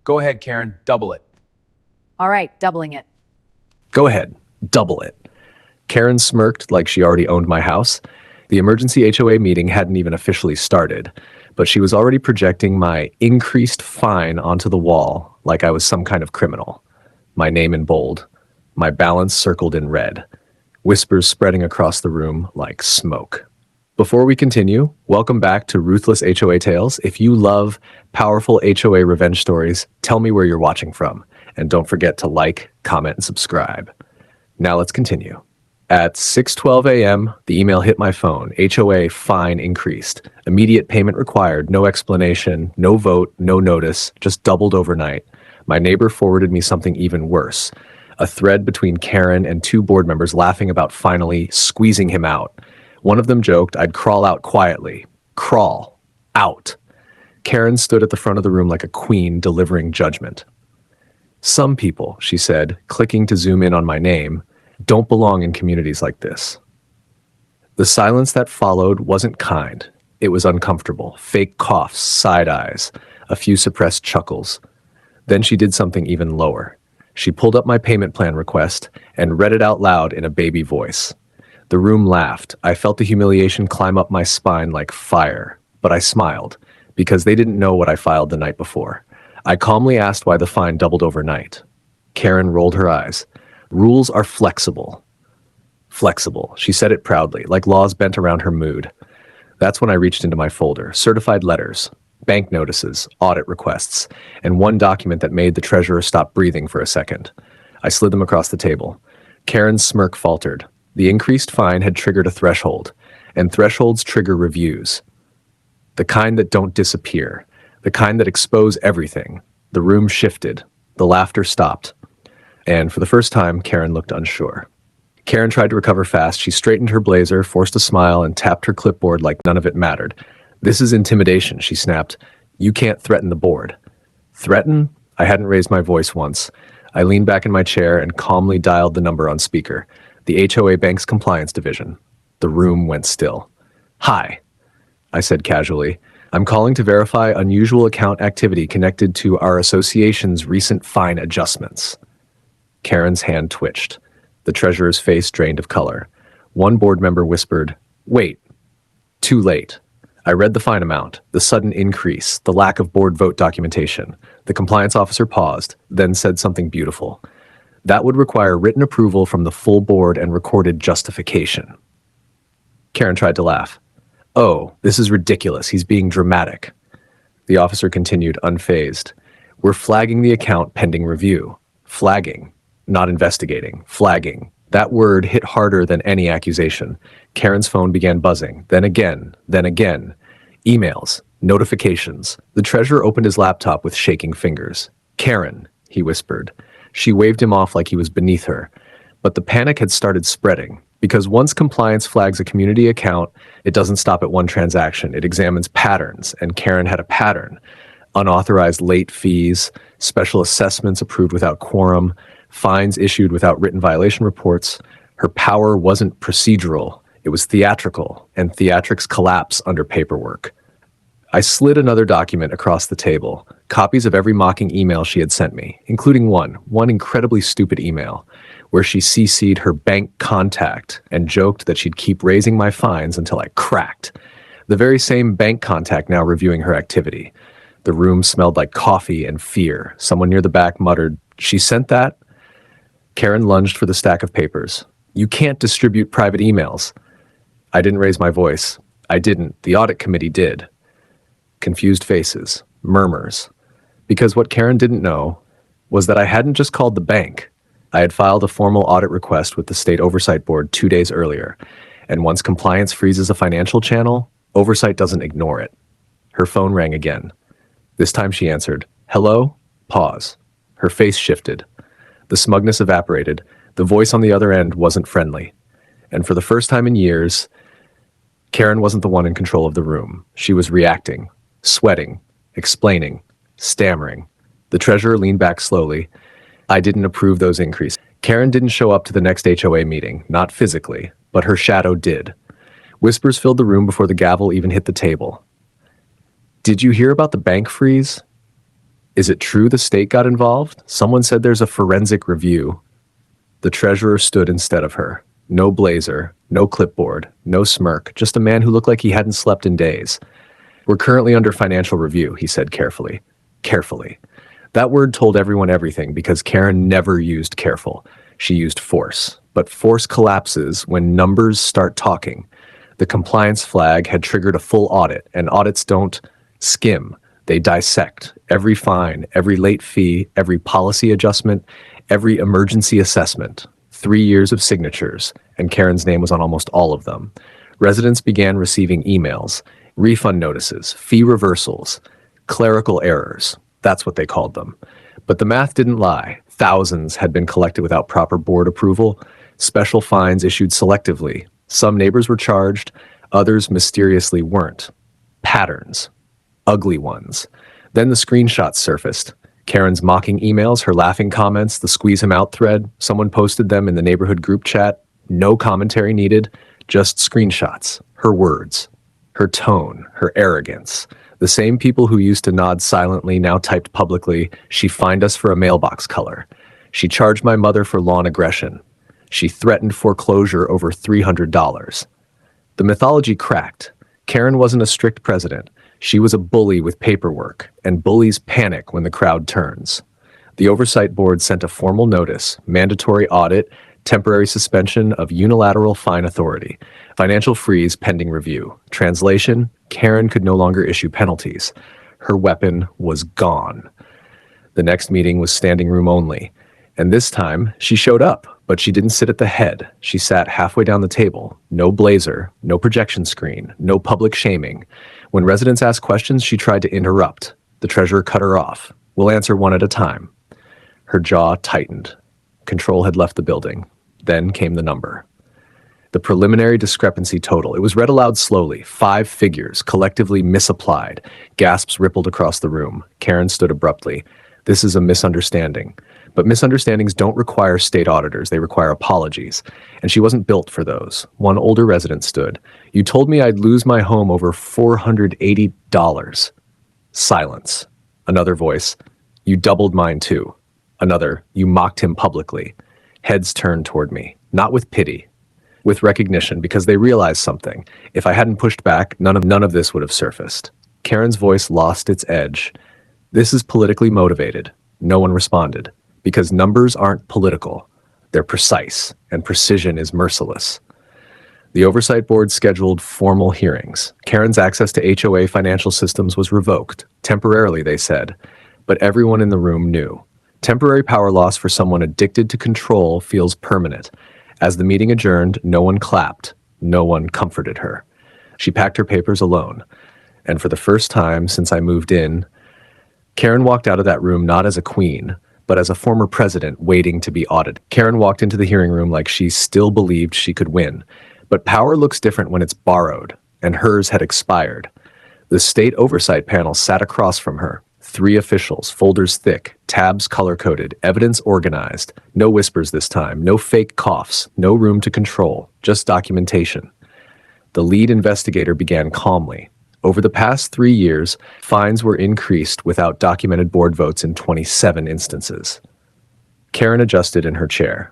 Go ahead, Karen, double it. All right, doubling it. Go ahead, double it. Karen smirked like she already owned my house. The emergency HOA meeting hadn't even officially started, but she was already projecting my increased fine onto the wall like I was some kind of criminal. My name in bold, my balance circled in red, whispers spreading across the room like smoke. Before we continue, welcome back to Ruthless HOA Tales. If you love powerful HOA revenge stories, tell me where you're watching from. And don't forget to like, comment, and subscribe. Now let's continue. At 6:12 a.m., the email hit my phone. HOA fine increased. Immediate payment required. No explanation, no vote, no notice, just doubled overnight. My neighbor forwarded me something even worse. A thread between Karen and two board members laughing about finally squeezing him out. One of them joked I'd crawl out quietly. Crawl. Out. Karen stood at the front of the room like a queen delivering judgment. Some people, she said, clicking to zoom in on my name, don't belong in communities like this. The silence that followed wasn't kind. It was uncomfortable. Fake coughs, side eyes, a few suppressed chuckles. Then she did something even lower. She pulled up my payment plan request and read it out loud in a baby voice. The room laughed. I felt the humiliation climb up my spine like fire, but I smiled because they didn't know what I filed the night before. I calmly asked why the fine doubled overnight. Karen rolled her eyes. Rules are flexible. Flexible. She said it proudly, like laws bent around her mood. That's when I reached into my folder. Certified letters, bank notices, audit requests, and one document that made the treasurer stop breathing for a second. I slid them across the table. Karen's smirk faltered. The increased fine had triggered a threshold, and thresholds trigger reviews. The kind that don't disappear, the kind that expose everything. The room shifted. The laughter stopped. And for the first time, Karen looked unsure. Karen tried to recover fast. She straightened her blazer, forced a smile, and tapped her clipboard like none of it mattered. "This is intimidation," she snapped. "You can't threaten the board." Threaten? I hadn't raised my voice once. I leaned back in my chair and calmly dialed the number on speaker. The HOA Bank's compliance division. The room went still. "Hi," I said casually. "I'm calling to verify unusual account activity connected to our association's recent fine adjustments." Karen's hand twitched. The treasurer's face drained of color. One board member whispered, "Wait." Too late. I read the fine amount, the sudden increase, the lack of board vote documentation. The compliance officer paused, then said something beautiful. That would require written approval from the full board and recorded justification. Karen tried to laugh. "Oh, this is ridiculous. He's being dramatic." The officer continued, unfazed. "We're flagging the account pending review." Flagging. Not investigating. Flagging. That word hit harder than any accusation. Karen's phone began buzzing. Then again. Then again. Emails. Notifications. The treasurer opened his laptop with shaking fingers. "Karen," he whispered. She waved him off like he was beneath her. But the panic had started spreading. Because once compliance flags a community account, it doesn't stop at one transaction. It examines patterns, and Karen had a pattern. Unauthorized late fees, special assessments approved without quorum, fines issued without written violation reports. Her power wasn't procedural, it was theatrical, and theatrics collapse under paperwork. I slid another document across the table, copies of every mocking email she had sent me, including one incredibly stupid email, where she CC'd her bank contact and joked that she'd keep raising my fines until I cracked. The very same bank contact now reviewing her activity. The room smelled like coffee and fear. Someone near the back muttered, "She sent that?" Karen lunged for the stack of papers. "You can't distribute private emails." I didn't raise my voice. I didn't. The audit committee did. Confused faces, murmurs. Because what Karen didn't know was that I hadn't just called the bank. I had filed a formal audit request with the State Oversight Board 2 days earlier. And once compliance freezes a financial channel, oversight doesn't ignore it. Her phone rang again. This time she answered, "Hello?" Pause. Her face shifted. The smugness evaporated. The voice on the other end wasn't friendly. And for the first time in years, Karen wasn't the one in control of the room. She was reacting, sweating, explaining, stammering. The treasurer leaned back slowly. I didn't approve those increases. Karen didn't show up to the next HOA meeting, not physically, but her shadow did. Whispers filled the room before the gavel even hit the table. "Did you hear about the bank freeze?" Is it true the state got involved? Someone said there's a forensic review. The treasurer stood instead of her. No blazer, no clipboard, no smirk, just a man who looked like he hadn't slept in days. We're currently under financial review, he said carefully. Carefully. That word told everyone everything because Karen never used careful. She used force. But force collapses when numbers start talking. The compliance flag had triggered a full audit, and audits don't skim. They dissect every fine, every late fee, every policy adjustment, every emergency assessment. 3 years of signatures, and Karen's name was on almost all of them. Residents began receiving emails, refund notices, fee reversals, clerical errors. That's what they called them. But the math didn't lie. Thousands had been collected without proper board approval, special fines issued selectively. Some neighbors were charged, others mysteriously weren't. Patterns. Ugly ones. Then the screenshots surfaced. Karen's mocking emails, her laughing comments, the squeeze him out thread. Someone posted them in the neighborhood group chat. No commentary needed, just screenshots. Her words. Her tone. Her arrogance. The same people who used to nod silently now typed publicly, "She fined us for a mailbox color. She charged my mother for lawn aggression. She threatened foreclosure over $300. The mythology cracked. Karen wasn't a strict president. She was a bully with paperwork, and bullies panic when the crowd turns. The Oversight Board sent a formal notice, mandatory audit, temporary suspension of unilateral fine authority, financial freeze pending review. Translation, Karen could no longer issue penalties. Her weapon was gone. The next meeting was standing room only, and this time she showed up, but she didn't sit at the head. She sat halfway down the table. No blazer, no projection screen, no public shaming. When residents asked questions, she tried to interrupt. The treasurer cut her off. "We'll answer one at a time." Her jaw tightened. Control had left the building. Then came the number. The preliminary discrepancy total. It was read aloud slowly. 5 figures, collectively misapplied. Gasps rippled across the room. Karen stood abruptly. "This is a misunderstanding." But misunderstandings don't require state auditors. They require apologies. And she wasn't built for those. One older resident stood. "You told me I'd lose my home over $480. Silence. Another voice. "You doubled mine too." Another. "You mocked him publicly." Heads turned toward me. Not with pity. With recognition, because they realized something. If I hadn't pushed back, none of this would have surfaced. Karen's voice lost its edge. "This is politically motivated." No one responded. Because numbers aren't political. They're precise, and precision is merciless. The Oversight Board scheduled formal hearings. Karen's access to HOA financial systems was revoked. Temporarily, they said. But everyone in the room knew. Temporary power loss for someone addicted to control feels permanent. As the meeting adjourned, no one clapped. No one comforted her. She packed her papers alone. And for the first time since I moved in, Karen walked out of that room not as a queen, but as a former president waiting to be audited. Karen walked into the hearing room like she still believed she could win. But power looks different when it's borrowed, and hers had expired. The state oversight panel sat across from her. 3 officials, folders thick, tabs color-coded, evidence organized. No whispers this time, no fake coughs, no room to control, just documentation. The lead investigator began calmly. Over the past 3 years, fines were increased without documented board votes in 27 instances. Karen adjusted in her chair.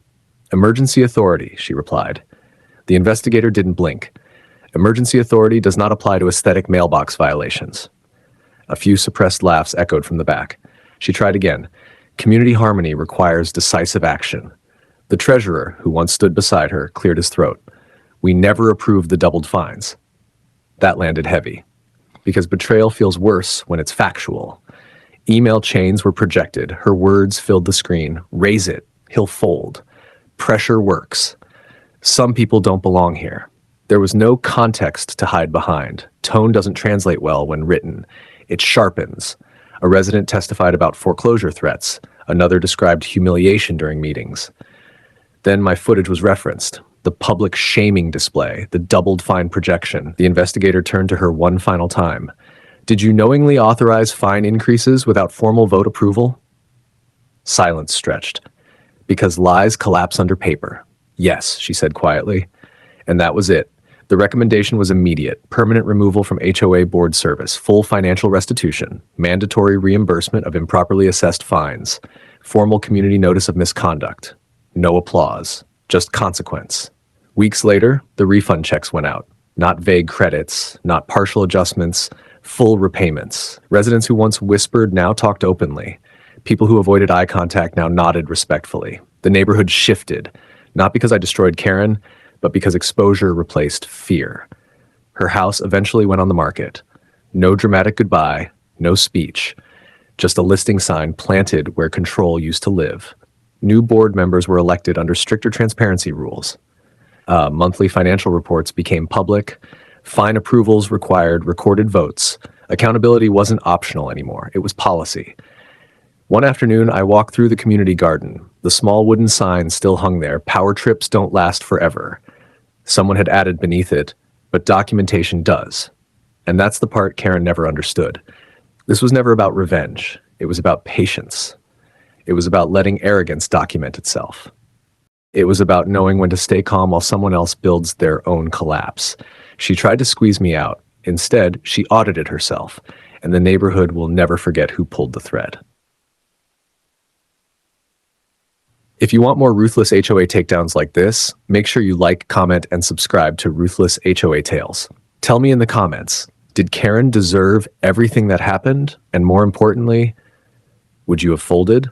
"Emergency authority," she replied. The investigator didn't blink. "Emergency authority does not apply to aesthetic mailbox violations." A few suppressed laughs echoed from the back. She tried again. "Community harmony requires decisive action." The treasurer, who once stood beside her, cleared his throat. "We never approved the doubled fines." That landed heavy. Because betrayal feels worse when it's factual. Email chains were projected. Her words filled the screen. "Raise it. He'll fold. Pressure works. Some people don't belong here." There was no context to hide behind. Tone doesn't translate well when written. It sharpens. A resident testified about foreclosure threats. Another described humiliation during meetings. Then my footage was referenced. The public shaming display, the doubled fine projection. The investigator turned to her one final time. "Did you knowingly authorize fine increases without formal vote approval?" Silence stretched. "Because lies collapse under paper." "Yes," she said quietly. And that was it. The recommendation was immediate: permanent removal from HOA board service, full financial restitution, mandatory reimbursement of improperly assessed fines, formal community notice of misconduct. No applause, just consequence. Weeks later, the refund checks went out. Not vague credits, not partial adjustments, full repayments. Residents who once whispered now talked openly. People who avoided eye contact now nodded respectfully. The neighborhood shifted, not because I destroyed Karen, but because exposure replaced fear. Her house eventually went on the market. No dramatic goodbye, no speech, just a listing sign planted where control used to live. New board members were elected under stricter transparency rules. Monthly financial reports became public. Fine approvals required recorded votes. Accountability wasn't optional anymore. It was policy. One afternoon, I walked through the community garden. The small wooden sign still hung there: "Power trips don't last forever." Someone had added beneath it, "But documentation does." And that's the part Karen never understood. This was never about revenge. It was about patience. It was about letting arrogance document itself. It was about knowing when to stay calm while someone else builds their own collapse. She tried to squeeze me out. Instead, she audited herself, and the neighborhood will never forget who pulled the thread. If you want more ruthless HOA takedowns like this, make sure you like, comment, and subscribe to Ruthless HOA Tales. Tell me in the comments, did Karen deserve everything that happened? And more importantly, would you have folded?